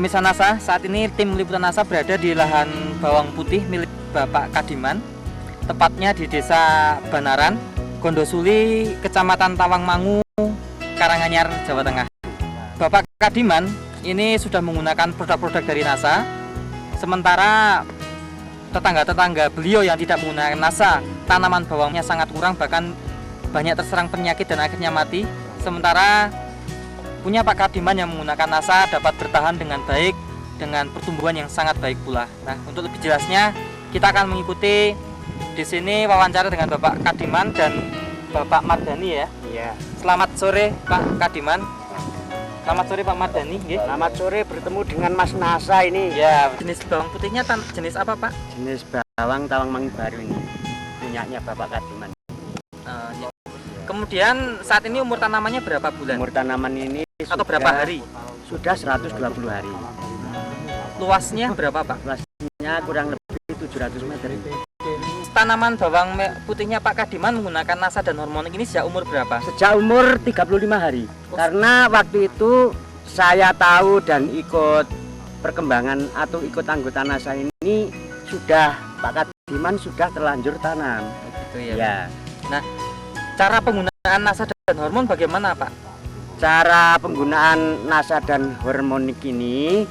Pemirsa NASA, saat ini tim liputan NASA berada di lahan bawang putih milik Bapak Kadiman, tepatnya di Desa Banaran, Gondosuli, Kecamatan Tawangmangu, Karanganyar, Jawa Tengah. Bapak Kadiman ini sudah menggunakan produk-produk dari NASA, sementara tetangga-tetangga beliau yang tidak menggunakan NASA, tanaman bawangnya sangat kurang, bahkan banyak terserang penyakit dan akhirnya mati. Sementara punya Pak Kadiman yang menggunakan NASA dapat bertahan dengan baik, dengan pertumbuhan yang sangat baik pula. Nah, untuk lebih jelasnya kita akan mengikuti di sini wawancara dengan Bapak Kadiman dan Bapak Mardani ya. Iya. Selamat sore Pak Kadiman. Selamat sore Pak Mardani. Selamat sore, bertemu dengan Mas NASA ini. Ya, jenis bawang putihnya jenis apa Pak? Jenis bawang Tawangmangu baru ini, punyanya Bapak Kadiman. Ya. Kemudian saat ini umur tanamannya berapa bulan? Umur tanaman ini atau berapa hari? Sudah 120 hari. Luasnya berapa Pak? Luasnya kurang lebih 700 meter. Tanaman bawang putihnya Pak Kadiman menggunakan NASA dan hormonik ini sejak umur berapa? Sejak umur 35 hari. Karena waktu itu saya tahu dan ikut perkembangan atau ikut anggota NASA ini sudah Pak Kadiman sudah terlanjur tanam. Gitu ya. Ya. Nah, cara penggunaan NASA dan hormon bagaimana Pak? Cara penggunaan NASA dan hormonik ini,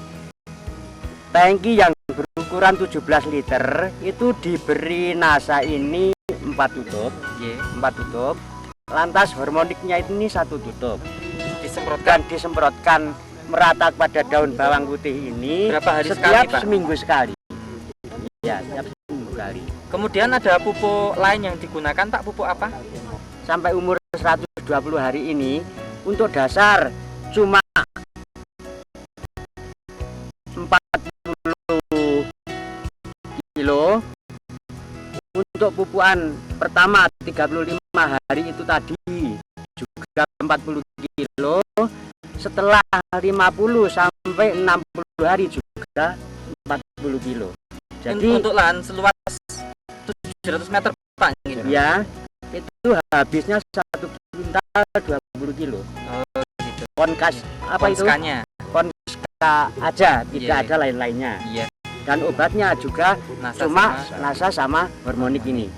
tangki yang berukuran 17 liter itu diberi NASA ini 4 tutup, 4 tutup. Lantas hormoniknya ini 1 tutup. Disemprotkan merata pada daun bawang putih ini. Berapa hari setiap sekali, Pak? Seminggu sekali. Ya, setiap seminggu sekali. Kemudian ada pupuk lain yang digunakan Pak, pupuk apa? Sampai umur 120 hari ini untuk dasar cuma 40 kilo. Untuk pupukan pertama 35 hari itu tadi juga 40 kilo. Setelah 50 sampai 60 hari juga 40 kilo. Jadi untuk lahan seluas 700 meter Pak gitu. Ya, itu habisnya 1 kuintal 20 kilo. Oh, gitu. Konkas apa Konskanya. itu? Konska aja, tidak Yeah. ada lain-lainnya. Iya. Dan obatnya juga NASA cuma sama. NASA sama hormonik ini.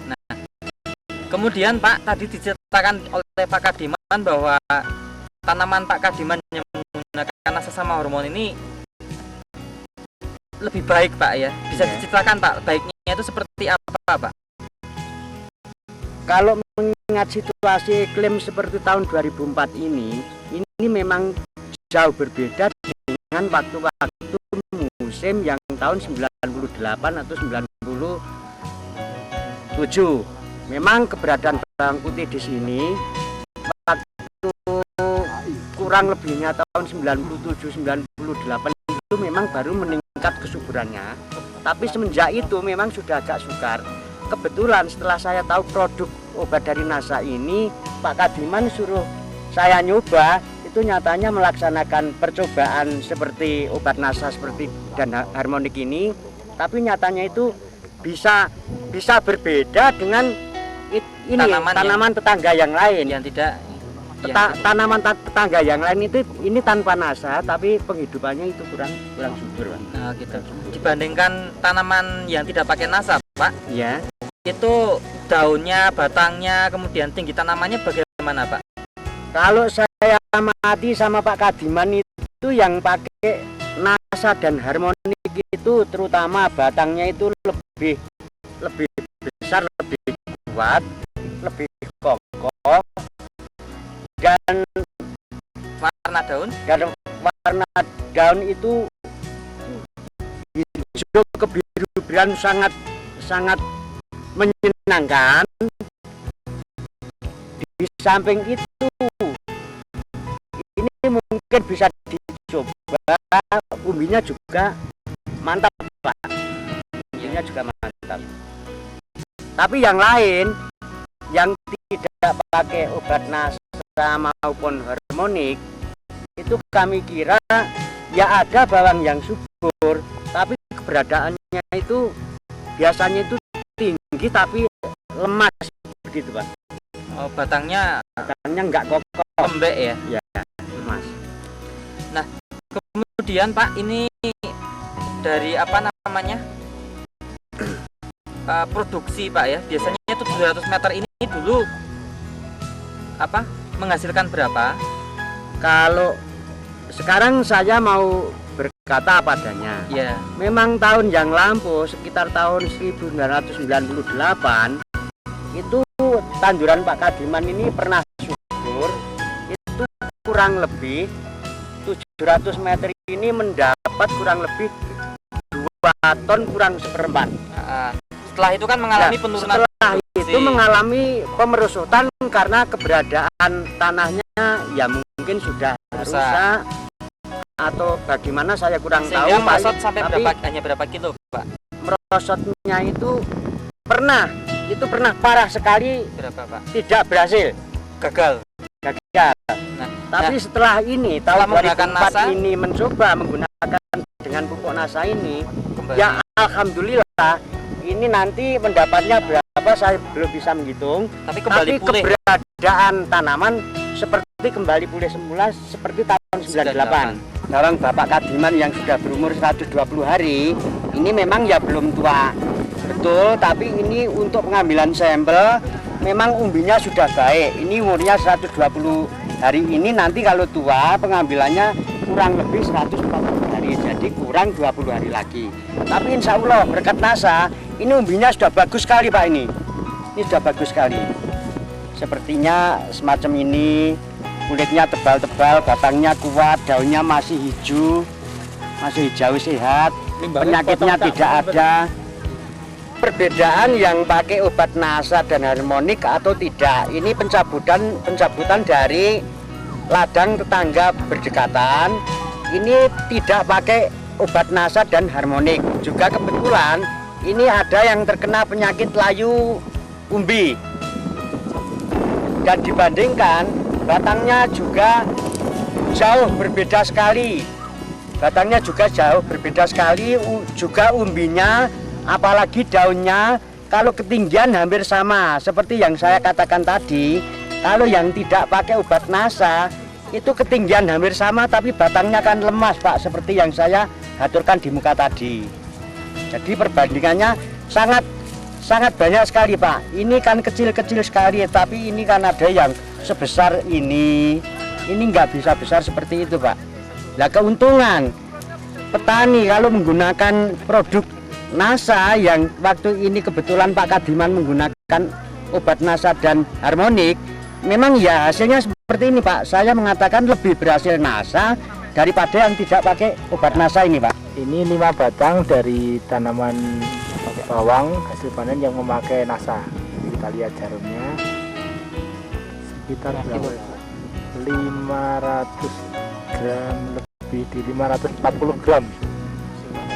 Kemudian Pak, tadi diceritakan oleh Pak Kadiman bahwa tanaman Pak Kadiman yang menggunakan NASA sama hormon ini lebih baik Pak ya. Bisa diceritakan Pak, baiknya itu seperti apa Pak? Kalau mengingat situasi iklim seperti tahun 2004 ini memang jauh berbeda dengan waktu-waktu musim yang tahun 98 atau 97. Memang keberadaan bawang putih di sini waktu kurang lebihnya tahun 97-98 itu memang baru meningkat kesuburannya. Tapi semenjak itu memang sudah agak sukar. Kebetulan setelah saya tahu produk obat dari NASA ini, Pak Kadiman suruh saya nyoba, itu nyatanya melaksanakan percobaan seperti obat NASA seperti dan harmonik ini, tapi nyatanya itu bisa berbeda dengan ini tanaman tetangga yang lain. Yang tidak Tanaman tetangga yang lain itu ini tanpa NASA tapi penghidupannya itu kurang subur, Pak. Nah, gitu. Dibandingkan tanaman yang tidak pakai NASA, Pak. Ya. Itu daunnya, batangnya, kemudian tinggi tanamannya bagaimana, Pak? Kalau saya amati sama Pak Kadiman itu yang pakai NASA dan harmonik itu terutama batangnya itu lebih besar, lebih kuat, lebih kokoh, dan warna warna daun itu hijau kebiruan sangat menyenangkan. Di samping itu ini mungkin bisa dicoba, umbinya juga mantap Pak, umbinya juga mantap. Tapi yang lain yang tidak pakai obat NASA maupun hormonik itu kami kira ya ada bawang yang subur, tapi keberadaannya itu biasanya itu tinggi tapi lemas begitu Pak. Oh, batangnya enggak kokoh, lembek ya. Ya, lemas. Nah, Kemudian Pak, ini dari apa namanya produksi Pak ya, biasanya itu 200 meter ini dulu apa menghasilkan berapa? Kalau sekarang saya mau berkata apa adanya. Ya. Memang tahun yang lampau sekitar tahun 1998 itu tanduran Pak Kadiman ini pernah subur, itu kurang lebih 700 meter ini mendapat kurang lebih 2 ton kurang seperempat. Setelah itu kan mengalami penurunan. Setelah itu mengalami pemerusutan karena keberadaan tanahnya ya mungkin sudah rusak atau bagaimana saya kurang tahu. Sehingga merosot sampai tapi hanya berapa kilo Pak? Merosotnya itu pernah parah sekali. Berapa Pak? Tidak berhasil, Gagal. Tapi setelah ini tahun menggunakan 2004 NASA, ini mencoba menggunakan dengan pupuk NASA ini kembali. ya alhamdulillah ini nanti mendapatnya berapa saya belum bisa menghitung, tapi kembali tapi pulih. keberadaan tanaman seperti kembali pulih semula seperti tahun 98. Sekarang Bapak Kadiman yang sudah berumur 120 hari ini memang ya belum tua betul, tapi ini untuk pengambilan sampel memang umbinya sudah baik. Ini umurnya 120 hari ini, nanti kalau tua pengambilannya kurang lebih 140 hari, jadi kurang 20 hari lagi. Tapi insya Allah berkat NASA ini umbinya sudah bagus sekali Pak. Ini sudah bagus sekali, sepertinya semacam ini, kulitnya tebal-tebal, batangnya kuat, daunnya masih hijau sehat, penyakitnya tidak ada. Perbedaan yang pakai obat NASA dan harmonik atau tidak, ini pencabutan dari ladang tetangga berdekatan, ini tidak pakai obat NASA dan harmonik. Juga kebetulan ini ada yang terkena penyakit layu umbi, dan dibandingkan batangnya juga jauh berbeda sekali, juga umbinya apalagi daunnya kalau ketinggian hampir sama seperti yang saya katakan tadi. Kalau yang tidak pakai obat NASA itu ketinggian hampir sama, tapi batangnya kan lemas Pak, seperti yang saya aturkan di muka tadi. Jadi perbandingannya sangat banyak sekali Pak. Ini kan kecil-kecil sekali, tapi ini kan ada yang sebesar ini nggak bisa besar seperti itu Pak. Nah, keuntungan petani kalau menggunakan produk NASA yang waktu ini kebetulan Pak Kadiman menggunakan obat NASA dan harmonik, memang ya hasilnya seperti ini Pak. Saya mengatakan lebih berhasil NASA daripada yang tidak pakai obat NASA ini Pak. Ini 5 batang dari tanaman bawang hasil panen yang memakai NASA. Kita lihat jarumnya sekitar berapa? 500 gram lebih, di 540 gram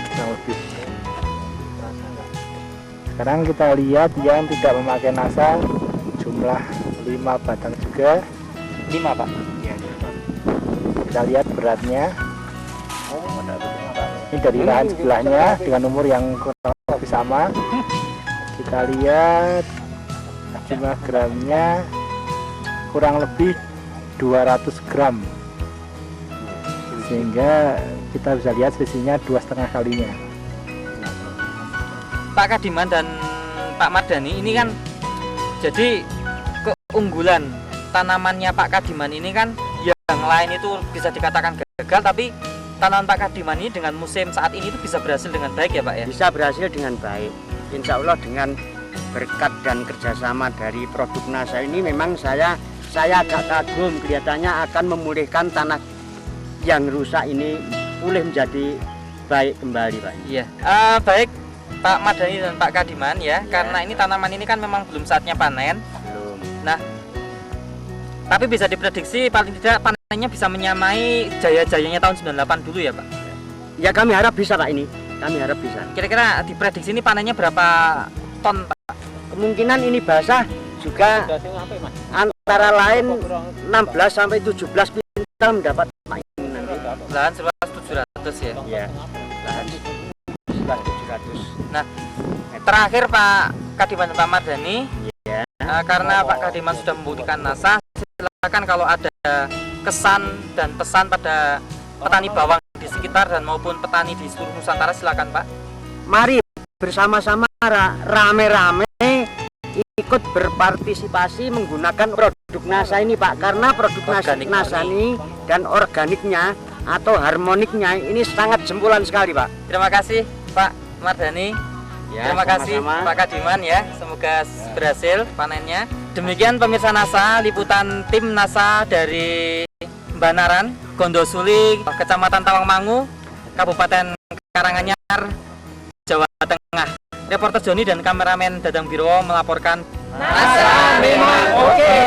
kurang lebih. Sekarang kita lihat yang tidak memakai NASA, jumlah 5 batang juga. 5 Pak. Ya, kita lihat beratnya. Ini dari lahan sebelahnya dengan umur yang kurang lebih sama. Kita lihat jumlah gramnya kurang lebih 200 gram, sehingga kita bisa lihat selisihnya 2,5 kalinya. Pak Kadiman dan Pak Mardhani ini kan jadi keunggulan tanamannya Pak Kadiman ini kan yang lain itu bisa dikatakan gagal, tapi tanaman Pak Kadiman ini dengan musim saat ini itu bisa berhasil dengan baik ya Pak ya? Bisa berhasil dengan baik, insya Allah dengan berkat dan kerjasama dari produk NASA ini memang saya agak kagum, kelihatannya akan memulihkan tanah yang rusak ini pulih menjadi baik kembali Pak. Iya, baik Pak Mardhani dan Pak Kadiman ya, karena ini tanaman ini kan memang belum saatnya panen. Belum. Nah, tapi bisa diprediksi paling tidak panennya bisa menyamai jaya-jayanya tahun 98 dulu ya Pak? Ya kami harap bisa Pak ini, kami harap bisa. Kira-kira diprediksi ini panennya berapa ton Pak? Kemungkinan ini basah juga antara lain 16 sampai 17 kuintal mendapat Pak ini nanti. Lahan seluas 700 ya? Iya, lahan 700. Nah, terakhir Pak Kadiman dan Pak Mardhani, ya. Karena Pak Kadiman sudah membuktikan NASA, silakan kalau ada kesan dan pesan pada petani bawang sekitar dan maupun petani di seluruh Nusantara. Silakan Pak. Mari bersama-sama rame-rame ikut berpartisipasi menggunakan produk NASA ini Pak, karena produk Organik NASA ini dan organiknya atau harmoniknya ini sangat jempulan sekali Pak. Terima kasih Pak Mardhani. Ya, Terima kasih sama-sama. Pak Kadiman ya. Semoga berhasil panennya. Demikian pemirsa NASA, liputan tim NASA dari Banaran, Gondosuli, Kecamatan Tawangmangu, Kabupaten Karanganyar, Jawa Tengah. Reporter Joni dan kameramen Dadang Biro melaporkan. NASA memang oke.